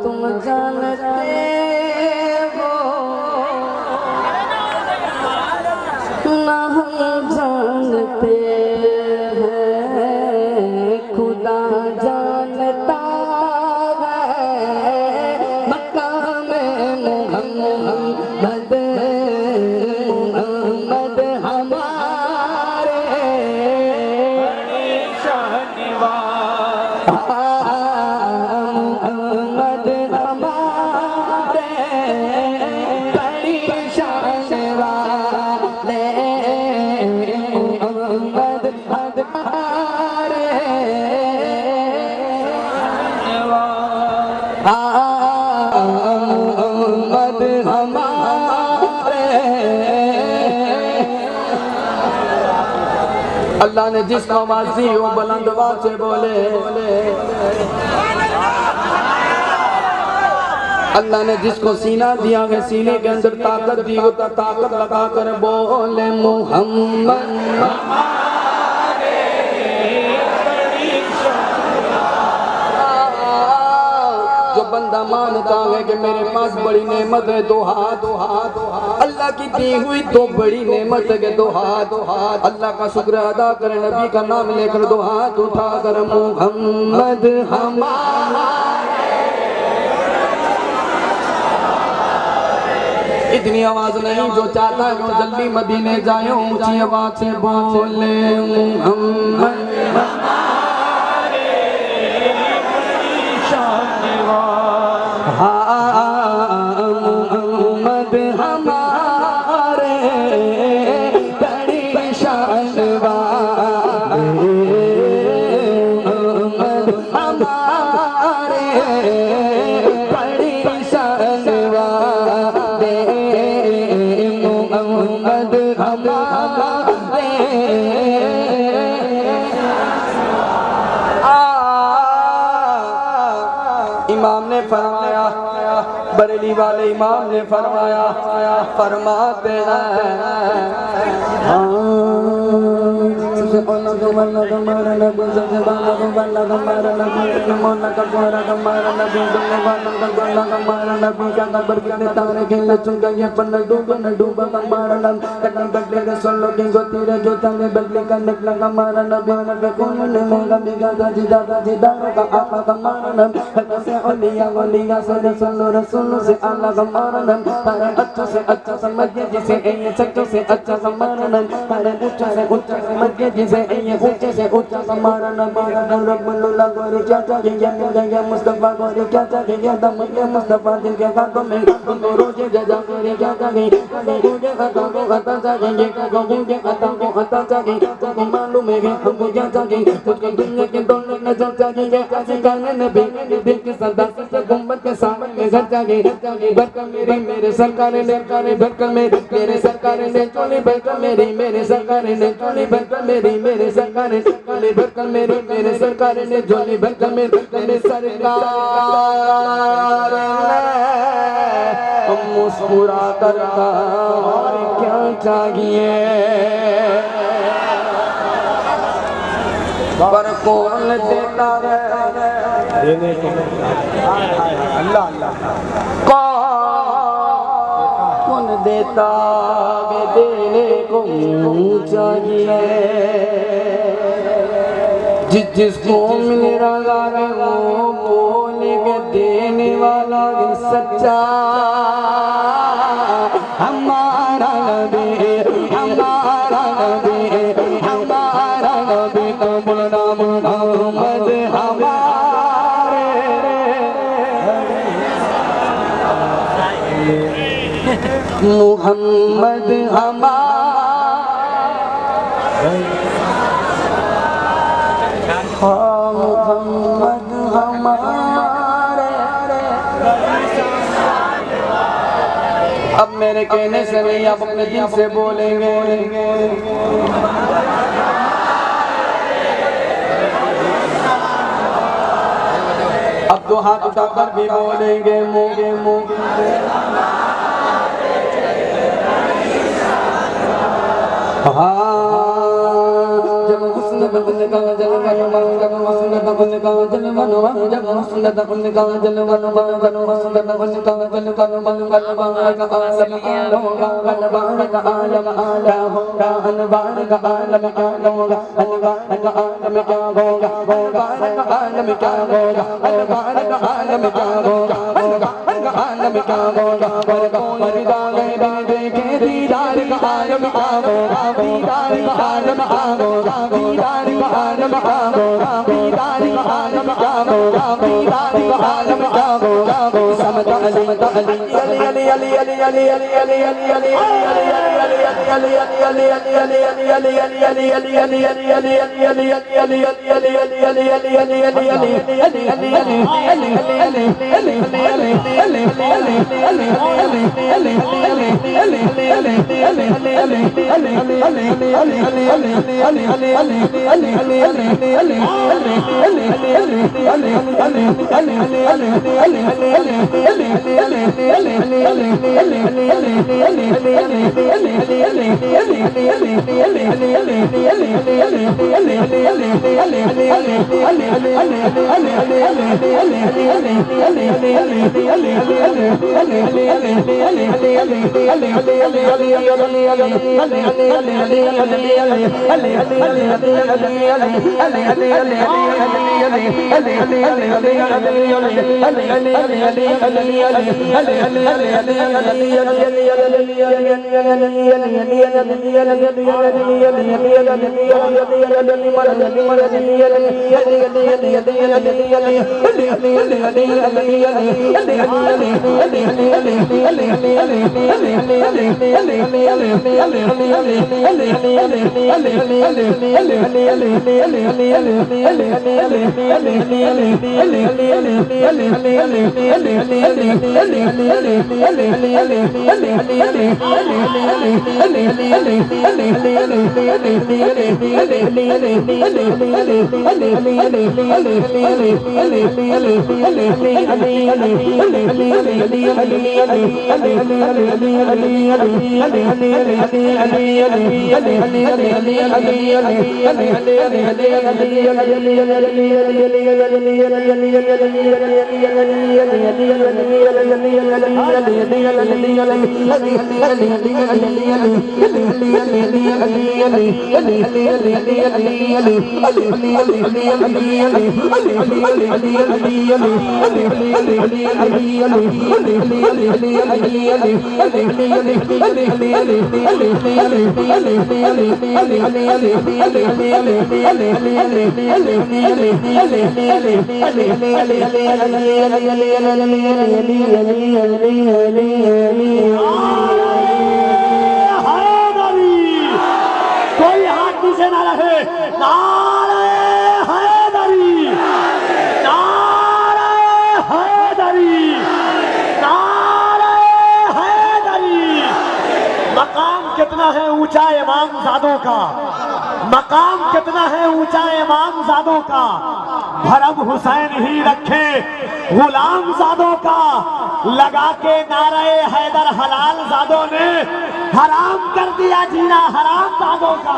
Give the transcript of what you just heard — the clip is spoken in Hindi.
तुम जानते हो ना हम जानते हैं, खुदा जानता है मकाम मोहम्मद मोहम्मद हमारे मोहम्मद हमारे बड़ी शान वाले मोहम्मद हमारे मोहम्मद हमारे। अल्लाह ने जिस आवाज़ दी वो बुलंद आवाज़ से बोले। अल्लाह ने जिसको सीना दिया है सीने के अंदर ताकत दी वो ताकत लगा कर बोले मोहम्मद जो बंदा मानता है कि मेरे पास बड़ी नेमत है, दो हाथ अल्लाह की दी हुई तो बड़ी नेमत है, दो हाथ अल्लाह का शुक्र अदा करे, नबी का नाम लेकर दो हाथ उठा कर मोहम्मद हमारे। इतनी आवाज नहीं, जो चाहता है वो जल्दी मदीने जाए, ऊंची आवाज से बोले मोहम्मद मोहम्मद हमारे बड़ी शान वाले मोहम्मद हमारे बड़ी शान वाले मोहम्मद हमारे। इमाम ने फरमाया, बरेली वाले इमाम ने फरमाया, फरमाते हैं अच्छों से अच्छा समझिए जिसे सच्चों से अच्छा सम्मान, ऊंचा से ऊंचा समझिए जिसे ऊंचे से ऊंचा सम्मान। रब्बुल्लाह गोरी क्या चाहिए मिल गया मुस्तफा गोरी क्या चाहिए दम के मुस्तफा दिल के हाथों में उनको रोजे जजा गोरी क्या चाहिए मुझे खता को खता चाहिए मुझे खता को खता चाहिए तुमको मालूम है हमको क्या चाहिए मुझको दुनिया के दौलत नजर चाहिए ऐसे गाने नबी दिल की सदा से गुम्बद के सामने घर चाहिए बरकत मेरी मेरे सरकार ने बरकत मेरे सरकार ने चोली बरकत मेरी मेरे सरकार ने चोली बरकत मेरी मेरे सरकार ने चोली बरकत मेरी मेरे सरकार ने चोली बरकत मेरे सरकार हम मुस्कुरा कर और क्या चाहिए पर कौन देता है देने को अल्लाह कौन देता है देने को चाहिए जिसको मिल रहा है वो बोले के देने वाला भी सच्चा हमारा नबी हमारा नबी हमारा नबी बोलना मोहम्मद हमारे मोहम्मद हमारे मोहम्मद हमारे। अब मेरे कहने से नहीं आप अपने दिल से बोलेंगे अब तो हाथ उठाकर भी बोलेंगे मोगे मोगे जब हुस्न बन का जलवा जब हुस्न बन का जलवा जब हुस्न बन का जलवा जब हुस्न बन का जलवा अनबार का आलम होगा अनबार का आलम आला होगा अनबार का आलम क्या होगा अनबार का आलम क्या होगा अनबार का आलम क्या होगा अनबार का आलम क्या होगा अनबार का आलम क्या होगा कोई दीदार देखे दीदार का आलम क्या होगा दीदार का आलम क्या होगा दीदार का आलम क्या होगा दीदार का आलम क्या होगा दीदार का आलम क्या होगा समत अली अली अली अली अली अली अली अली अली कोई हाथ नीचे ना रहे। नारे हैदरी, नारे हैदरी, नारे हैदरी। मकाम कितना है ऊंचा इमाम ज़ादों का, मकाम कितना है ऊंचा इमाम ज़ादों का। भरम हुसैन ही रखे गुलाम ज़ादों का, लगा के नारे हैदर हलाल ज़ादों ने हराम कर दिया जीना हराम ज़ादों का।